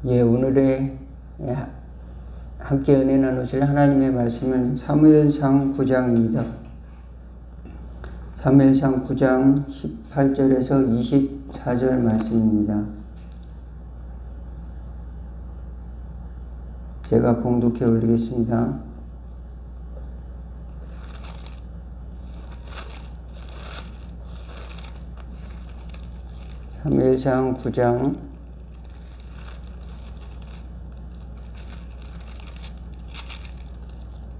오늘의 함께 은혜 나누실 하나님의 말씀은 사무엘상 9장입니다. 사무엘상 9장 18절에서 24절 말씀입니다. 제가 봉독해 올리겠습니다. 사무엘상 9장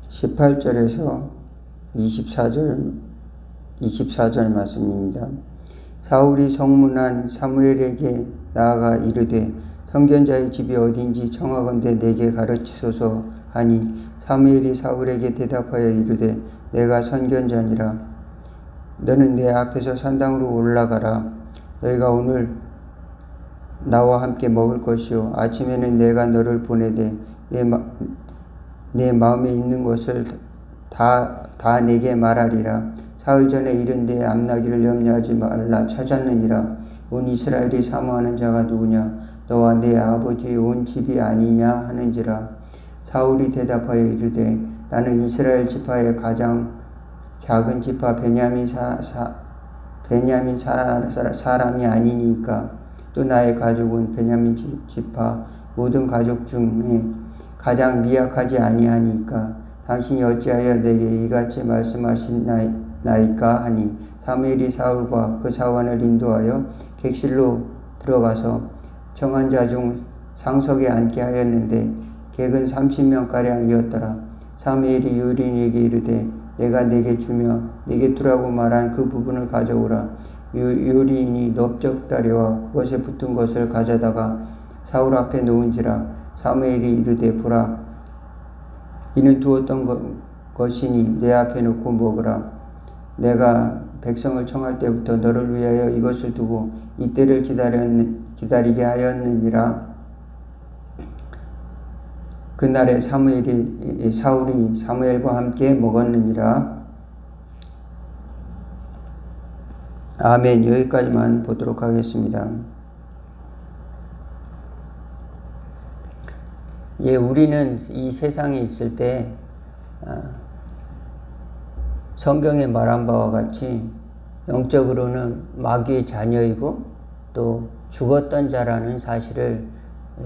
18절에서 24절 말씀입니다. 사울이 성문한 사무엘에게 나아가 이르되 선견자의 집이 어딘지 청하건대 내게 가르치소서 하니 사무엘이 사울에게 대답하여 이르되 내가 선견자니라. 너는 내 앞에서 산당으로 올라가라. 너희가 오늘 나와 함께 먹을 것이요 아침에는 내가 너를 보내되 내 마음에 있는 것을 다 내게 말하리라. 사흘 전에 이른데 암나기를 염려하지 말라 찾았느니라. 온 이스라엘이 사모하는 자가 누구냐? 너와 내 아버지의 온 집이 아니냐 하는지라. 사울이 대답하여 이르되 나는 이스라엘 지파의 가장 작은 지파 베냐민 사람이 아니니까. 또 나의 가족은 베냐민 지파 모든 가족 중에 가장 미약하지 아니하니까. 당신이 어찌하여 내게 이같이 말씀하시나이까 하니 사무엘이 사울과 그 사원을 인도하여 객실로 들어가서 청한 자 중 상석에 앉게 하였는데 객은 30명가량이었더라. 사무엘이 요리인에게 이르되 내가 내게 주며 내게 두라고 말한 그 부분을 가져오라. 요리인이 넓적다리와 그것에 붙은 것을 가져다가 사울 앞에 놓은지라. 사무엘이 이르되 보라, 이는 두었던 것이니 내 앞에 놓고 먹으라. 내가 백성을 청할 때부터 너를 위하여 이것을 두고 이때를 기다리게 하였느니라. 그날에 사울이 사무엘과 함께 먹었느니라. 아멘. 여기까지만 보도록 하겠습니다. 우리는 이 세상에 있을 때 성경에 말한 바와 같이 영적으로는 마귀의 자녀이고 또 죽었던 자라는 사실을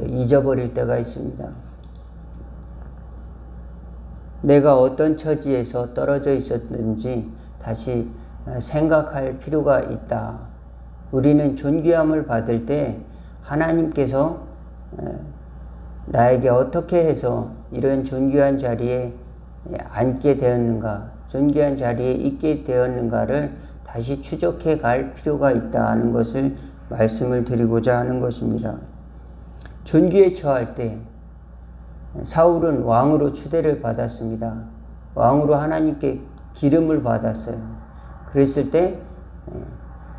잊어버릴 때가 있습니다. 내가 어떤 처지에서 떨어져 있었는지 다시 생각할 필요가 있다. 우리는 존귀함을 받을 때 하나님께서 나에게 어떻게 해서 이런 존귀한 자리에 앉게 되었는가, 존귀한 자리에 있게 되었는가를 다시 추적해 갈 필요가 있다는 것을 말씀을 드리고자 하는 것입니다. 존귀에 처할 때 사울은 왕으로 추대를 받았습니다. 왕으로 하나님께 기름을 받았어요. 그랬을 때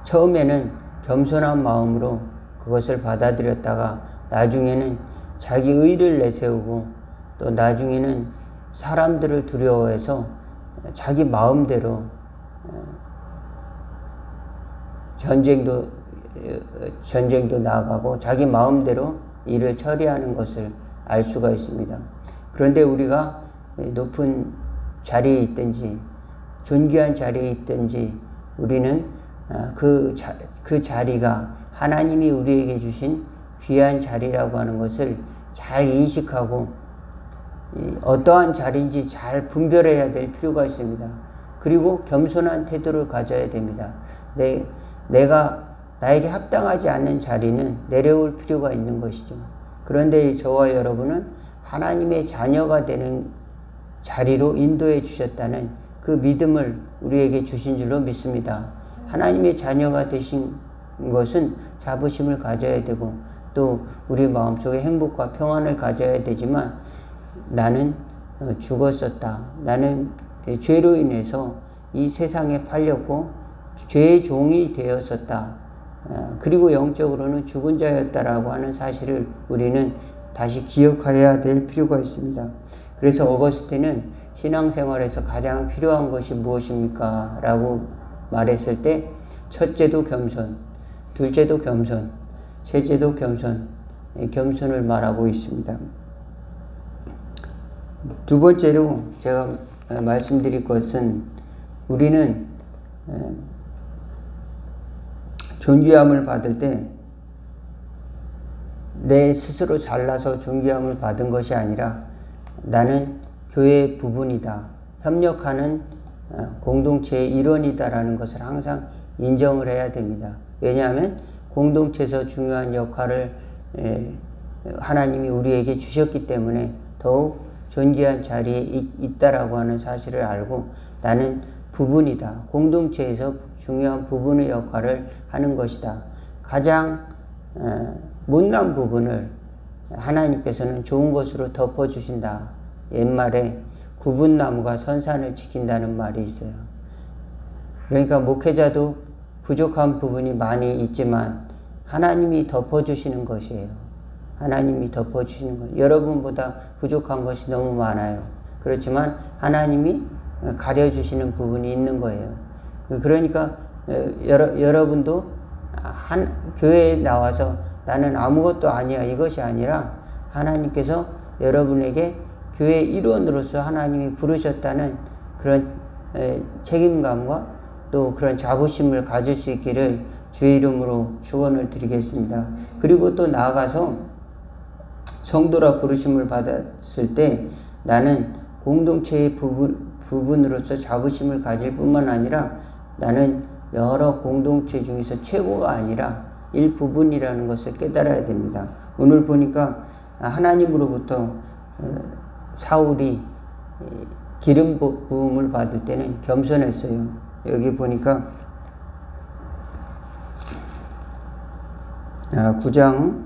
처음에는 겸손한 마음으로 그것을 받아들였다가 나중에는 자기 의를 내세우고 또 나중에는 사람들을 두려워해서 자기 마음대로 전쟁도 나아가고 자기 마음대로 일을 처리하는 것을 알 수가 있습니다. 그런데 우리가 높은 자리에 있든지 존귀한 자리에 있든지 우리는 그 자리가 하나님이 우리에게 주신 귀한 자리라고 하는 것을 잘 인식하고 어떠한 자리인지 잘 분별해야 될 필요가 있습니다. 그리고 겸손한 태도를 가져야 됩니다. 내가 나에게 합당하지 않는 자리는 내려올 필요가 있는 것이죠. 그런데 저와 여러분은 하나님의 자녀가 되는 자리로 인도해 주셨다는 그 믿음을 우리에게 주신 줄로 믿습니다. 하나님의 자녀가 되신 것은 자부심을 가져야 되고 또 우리 마음속에 행복과 평안을 가져야 되지만 나는 죽었었다. 나는 죄로 인해서 이 세상에 팔렸고 죄의 종이 되었었다. 그리고 영적으로는 죽은 자였다라고 하는 사실을 우리는 다시 기억해야 될 필요가 있습니다. 그래서 어거스틴은 신앙생활에서 가장 필요한 것이 무엇입니까? 라고 말했을 때 첫째도 겸손, 둘째도 겸손, 셋째도 겸손, 겸손을 말하고 있습니다. 두 번째로 제가 말씀드릴 것은 우리는 존귀함을 받을 때 내 스스로 잘나서 존귀함을 받은 것이 아니라 나는 교회의 부분이다. 협력하는 공동체의 일원이다라는 것을 항상 인정을 해야 됩니다. 왜냐하면 공동체에서 중요한 역할을 하나님이 우리에게 주셨기 때문에 더욱 존귀한 자리에 있다라고 하는 사실을 알고 나는 부분이다. 공동체에서 중요한 부분의 역할을 하는 것이다. 가장 못난 부분을 하나님께서는 좋은 것으로 덮어주신다. 옛말에 구분나무가 선산을 지킨다는 말이 있어요. 그러니까 목회자도 부족한 부분이 많이 있지만 하나님이 덮어주시는 것이에요. 하나님이 덮어주시는 것. 여러분보다 부족한 것이 너무 많아요. 그렇지만 하나님이 가려주시는 부분이 있는 거예요. 그러니까 여러분도 교회에 나와서 나는 아무것도 아니야 이것이 아니라 하나님께서 여러분에게 교회 일원으로서 하나님이 부르셨다는 그런 책임감과 또 그런 자부심을 가질 수 있기를 주의 이름으로 축원을 드리겠습니다. 그리고 또 나아가서 성도라 부르심을 받았을 때 나는 공동체의 부분으로서 자부심을 가질 뿐만 아니라 나는 여러 공동체 중에서 최고가 아니라 일부분이라는 것을 깨달아야 됩니다. 오늘 보니까 하나님으로부터 사울이 기름 부음을 받을 때는 겸손했어요. 여기 보니까 9장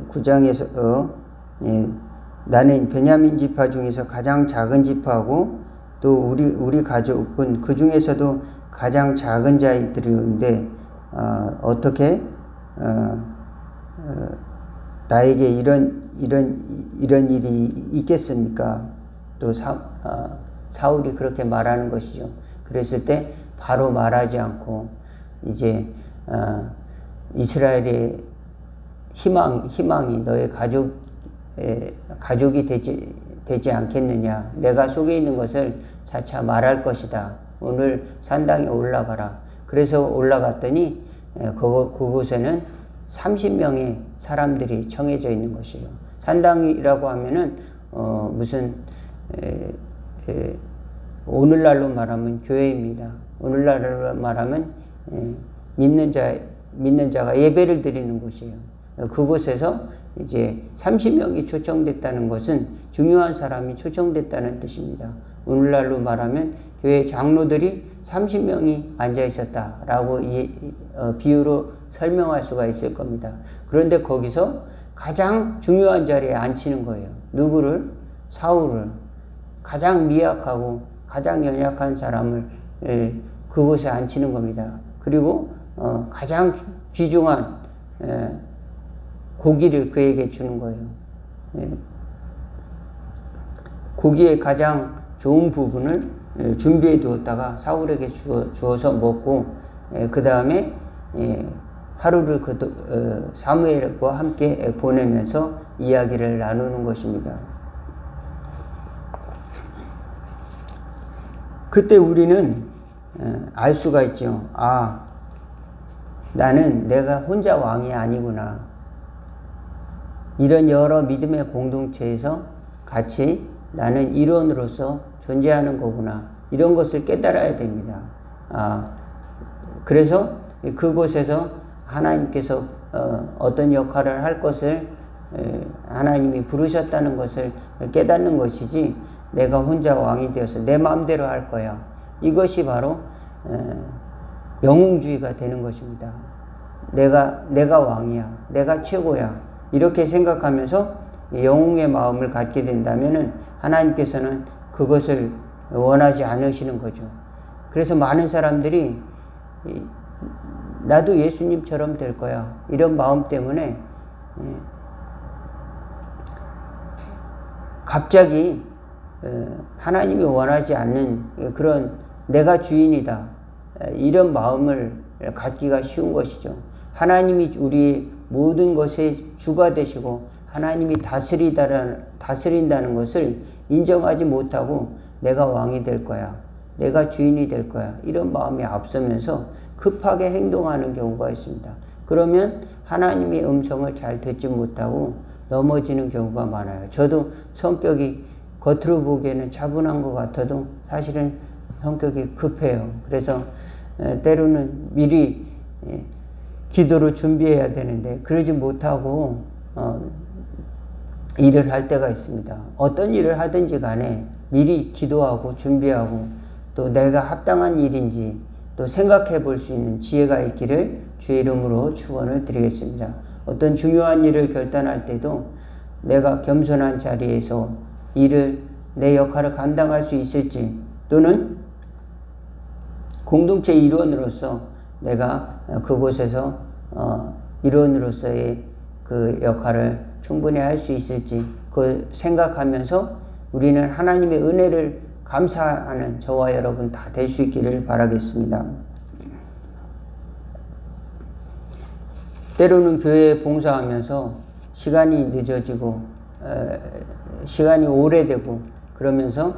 9장에서 나는 베냐민 지파 중에서 가장 작은 지파고 또 우리 가족은 그 중에서도 가장 작은 자들이었는데 어떻게 나에게 이런 일이 있겠습니까? 또 사울이 그렇게 말하는 것이죠. 그랬을 때 바로 말하지 않고 이제 이스라엘의 희망이 너의 가족이 되지 않겠느냐. 내가 속에 있는 것을 차차 말할 것이다. 오늘 산당에 올라가라. 그래서 올라갔더니 그곳에는 30명의 사람들이 청해져 있는 것이에요. 산당이라고 하면은 무슨 오늘날로 말하면 교회입니다. 오늘날로 말하면 믿는 자가 예배를 드리는 곳이에요. 그곳에서 이제 30명이 초청됐다는 것은 중요한 사람이 초청됐다는 뜻입니다. 오늘날로 말하면 교회 장로들이 30명이 앉아 있었다라고 비유로 설명할 수가 있을 겁니다. 그런데 거기서 가장 중요한 자리에 앉히는 거예요. 누구를? 사울을. 가장 미약하고 가장 연약한 사람을 그곳에 앉히는 겁니다. 그리고 가장 귀중한 고기를 그에게 주는 거예요. 고기의 가장 좋은 부분을 준비해 두었다가 사울에게 주어서 먹고 그 다음에 하루를 사무엘과 함께 보내면서 이야기를 나누는 것입니다. 그때 우리는 알 수가 있죠. 나는 내가 혼자 왕이 아니구나. 이런 여러 믿음의 공동체에서 같이 나는 일원으로서 존재하는 거구나. 이런 것을 깨달아야 됩니다. 그래서 그곳에서 하나님께서 어떤 역할을 할 것을 하나님이 부르셨다는 것을 깨닫는 것이지 내가 혼자 왕이 되어서 내 마음대로 할 거야. 이것이 바로 영웅주의가 되는 것입니다. 내가 왕이야. 내가 최고야. 이렇게 생각하면서 영웅의 마음을 갖게 된다면은 하나님께서는 그것을 원하지 않으시는 거죠. 그래서 많은 사람들이 나도 예수님처럼 될 거야. 이런 마음 때문에 갑자기 하나님이 원하지 않는 그런 내가 주인이다, 이런 마음을 갖기가 쉬운 것이죠. 하나님이 우리 모든 것의 주가 되시고 하나님이 다스린다는 것을 인정하지 못하고 내가 왕이 될 거야, 내가 주인이 될 거야, 이런 마음이 앞서면서 급하게 행동하는 경우가 있습니다. 그러면 하나님의 음성을 잘 듣지 못하고 넘어지는 경우가 많아요. 저도 성격이 겉으로 보기에는 차분한 것 같아도 사실은 성격이 급해요. 그래서 때로는 미리 기도로 준비해야 되는데 그러지 못하고 일을 할 때가 있습니다. 어떤 일을 하든지 간에 미리 기도하고 준비하고 또 내가 합당한 일인지 또 생각해 볼 수 있는 지혜가 있기를 주의 이름으로 축원을 드리겠습니다. 어떤 중요한 일을 결단할 때도 내가 겸손한 자리에서 내 역할을 감당할 수 있을지, 또는 공동체 일원으로서 내가 그곳에서 일원으로서의 그 역할을 충분히 할 수 있을지 그 생각하면서 우리는 하나님의 은혜를 감사하는 저와 여러분 다 될 수 있기를 바라겠습니다. 때로는 교회에 봉사하면서 시간이 늦어지고 시간이 오래되고 그러면서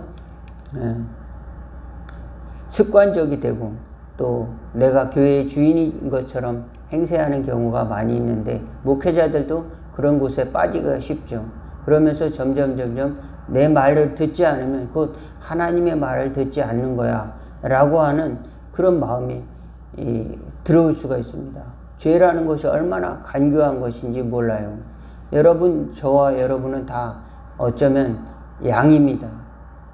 습관적이 되고 또 내가 교회의 주인인 것처럼 행세하는 경우가 많이 있는데 목회자들도 그런 곳에 빠지기가 쉽죠. 그러면서 점점 내 말을 듣지 않으면 곧 하나님의 말을 듣지 않는 거야 라고 하는 그런 마음이 들어올 수가 있습니다. 죄라는 것이 얼마나 간교한 것인지 몰라요. 여러분, 저와 여러분은 다 어쩌면 양입니다.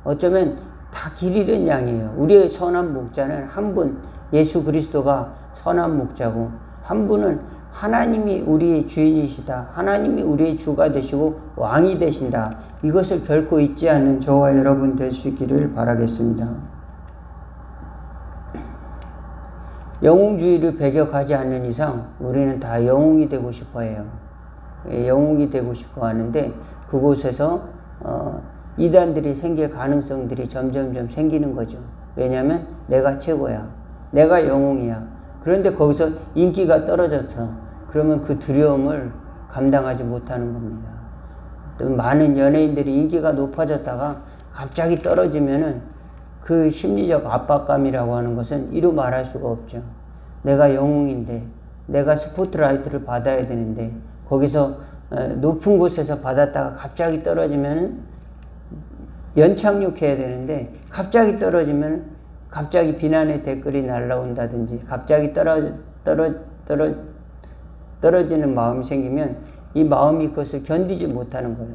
어쩌면 다 길 잃은 양이에요. 우리의 선한 목자는 한 분, 예수 그리스도가 선한 목자고, 한 분은 하나님이 우리의 주인이시다, 하나님이 우리의 주가 되시고 왕이 되신다, 이것을 결코 잊지 않는 저와 여러분 될 수 있기를 바라겠습니다. 영웅주의를 배격하지 않는 이상 우리는 다 영웅이 되고 싶어 해요. 영웅이 되고 싶어 하는데 그곳에서 이단들이 생길 가능성들이 점점 생기는 거죠. 왜냐하면 내가 최고야, 내가 영웅이야. 그런데 거기서 인기가 떨어져서 그러면 그 두려움을 감당하지 못하는 겁니다. 또 많은 연예인들이 인기가 높아졌다가 갑자기 떨어지면은 그 심리적 압박감이라고 하는 것은 이루 말할 수가 없죠. 내가 영웅인데, 내가 스포트라이트를 받아야 되는데 거기서 높은 곳에서 받았다가 갑자기 떨어지면은 연착륙해야 되는데 갑자기 떨어지면 갑자기 비난의 댓글이 날라온다든지 갑자기 떨어지는 마음이 생기면 이 마음이 그것을 견디지 못하는 거예요.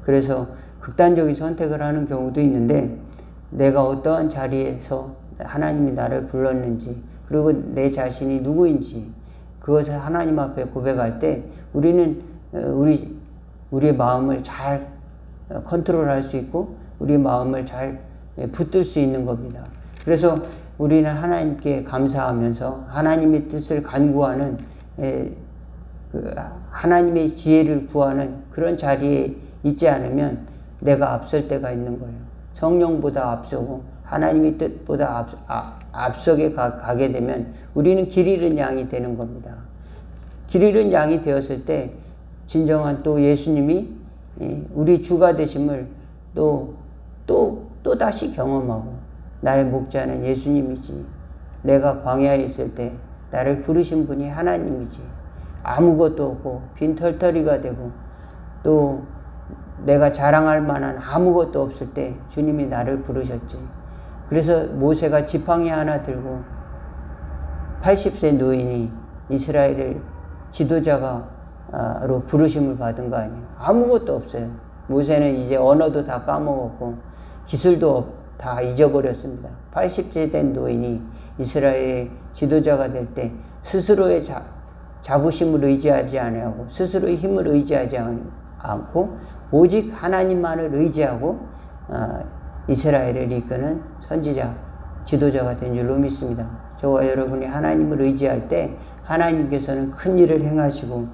그래서 극단적인 선택을 하는 경우도 있는데 내가 어떠한 자리에서 하나님이 나를 불렀는지 그리고 내 자신이 누구인지 그것을 하나님 앞에 고백할 때 우리는 우리의 마음을 잘 컨트롤할 수 있고 우리 마음을 잘 붙들 수 있는 겁니다. 그래서 우리는 하나님께 감사하면서 하나님의 뜻을 간구하는 하나님의 지혜를 구하는 그런 자리에 있지 않으면 내가 앞설 때가 있는 거예요. 성령보다 앞서고 하나님의 뜻보다 앞서게 가게 되면 우리는 길 잃은 양이 되는 겁니다. 길 잃은 양이 되었을 때 진정한 또 예수님이 우리 주가 되심을 또 다시 경험하고 나의 목자는 예수님이지, 내가 광야에 있을 때 나를 부르신 분이 하나님이지, 아무것도 없고 빈털터리가 되고 또 내가 자랑할 만한 아무것도 없을 때 주님이 나를 부르셨지. 그래서 모세가 지팡이 하나 들고 80세 노인이 이스라엘의 지도자로 부르심을 받은 거 아니에요. 아무것도 없어요. 모세는 이제 언어도 다 까먹었고 기술도 다 잊어버렸습니다. 80세 된 노인이 이스라엘의 지도자가 될 때 스스로의 자부심을 의지하지 않고 스스로의 힘을 의지하지 않고 오직 하나님만을 의지하고 이스라엘을 이끄는 선지자, 지도자가 된 줄로 믿습니다. 저와 여러분이 하나님을 의지할 때 하나님께서는 큰 일을 행하시고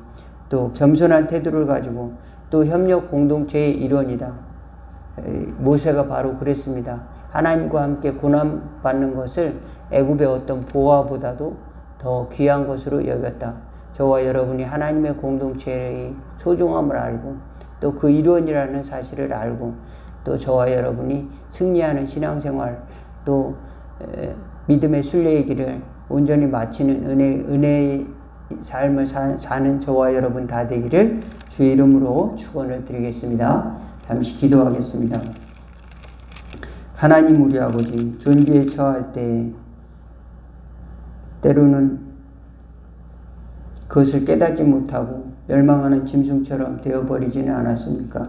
또 겸손한 태도를 가지고 또 협력 공동체의 일원이다, 모세가 바로 그랬습니다. 하나님과 함께 고난받는 것을 애굽의 어떤 보화보다도 더 귀한 것으로 여겼다. 저와 여러분이 하나님의 공동체의 소중함을 알고 또 그 일원이라는 사실을 알고 또 저와 여러분이 승리하는 신앙생활 또 믿음의 순례의 길을 온전히 마치는 은혜의 삶을 사는 저와 여러분 다 되기를 주의 이름으로 축원을 드리겠습니다. 잠시 기도하겠습니다. 하나님 우리 아버지, 존귀에 처할 때 때로는 그것을 깨닫지 못하고 멸망하는 짐승처럼 되어버리지는 않았습니까?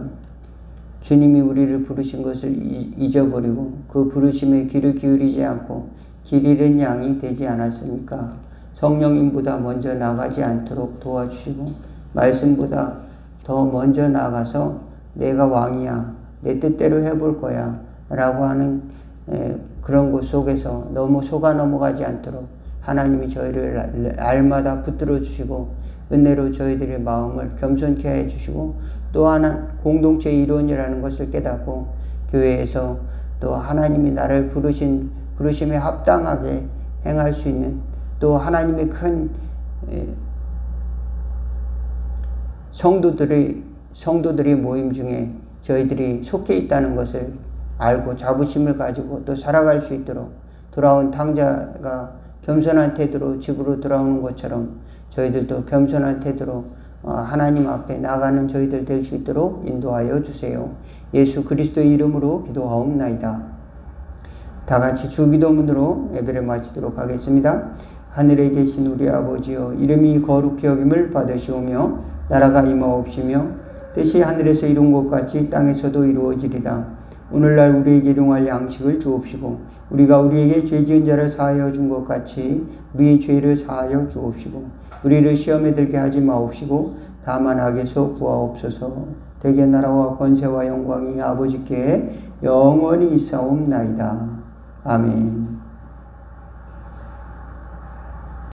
주님이 우리를 부르신 것을 잊어버리고 그 부르심에 귀를 기울이지 않고 길 잃은 양이 되지 않았습니까? 성령님보다 먼저 나가지 않도록 도와주시고 말씀보다 더 먼저 나가서 내가 왕이야, 내 뜻대로 해볼 거야 라고 하는 그런 곳 속에서 너무 속아 넘어가지 않도록 하나님이 저희를 알마다 붙들어 주시고 은혜로 저희들의 마음을 겸손케 해주시고 또 하나 공동체의 일원이라는 것을 깨닫고 교회에서 또 하나님이 나를 부르심에 합당하게 행할 수 있는 또 하나님의 큰 성도들의 모임 중에 저희들이 속해 있다는 것을 알고 자부심을 가지고 또 살아갈 수 있도록 돌아온 탕자가 겸손한 태도로 집으로 돌아오는 것처럼 저희들도 겸손한 태도로 하나님 앞에 나가는 저희들 될 수 있도록 인도하여 주세요. 예수 그리스도의 이름으로 기도하옵나이다. 다 같이 주기도문으로 예배를 마치도록 하겠습니다. 하늘에 계신 우리 아버지여, 이름이 거룩히 여김을 받으시오며 나라가 임하옵시며 뜻이 하늘에서 이룬 것 같이 땅에서도 이루어지리다. 오늘날 우리에게 일용할 양식을 주옵시고 우리가 우리에게 죄 지은 자를 사하여 준 것 같이 우리의 죄를 사하여 주옵시고 우리를 시험에 들게 하지 마옵시고 다만 악에서 구하옵소서. 대개 나라와 권세와 영광이 아버지께 영원히 있사옵나이다. 아멘.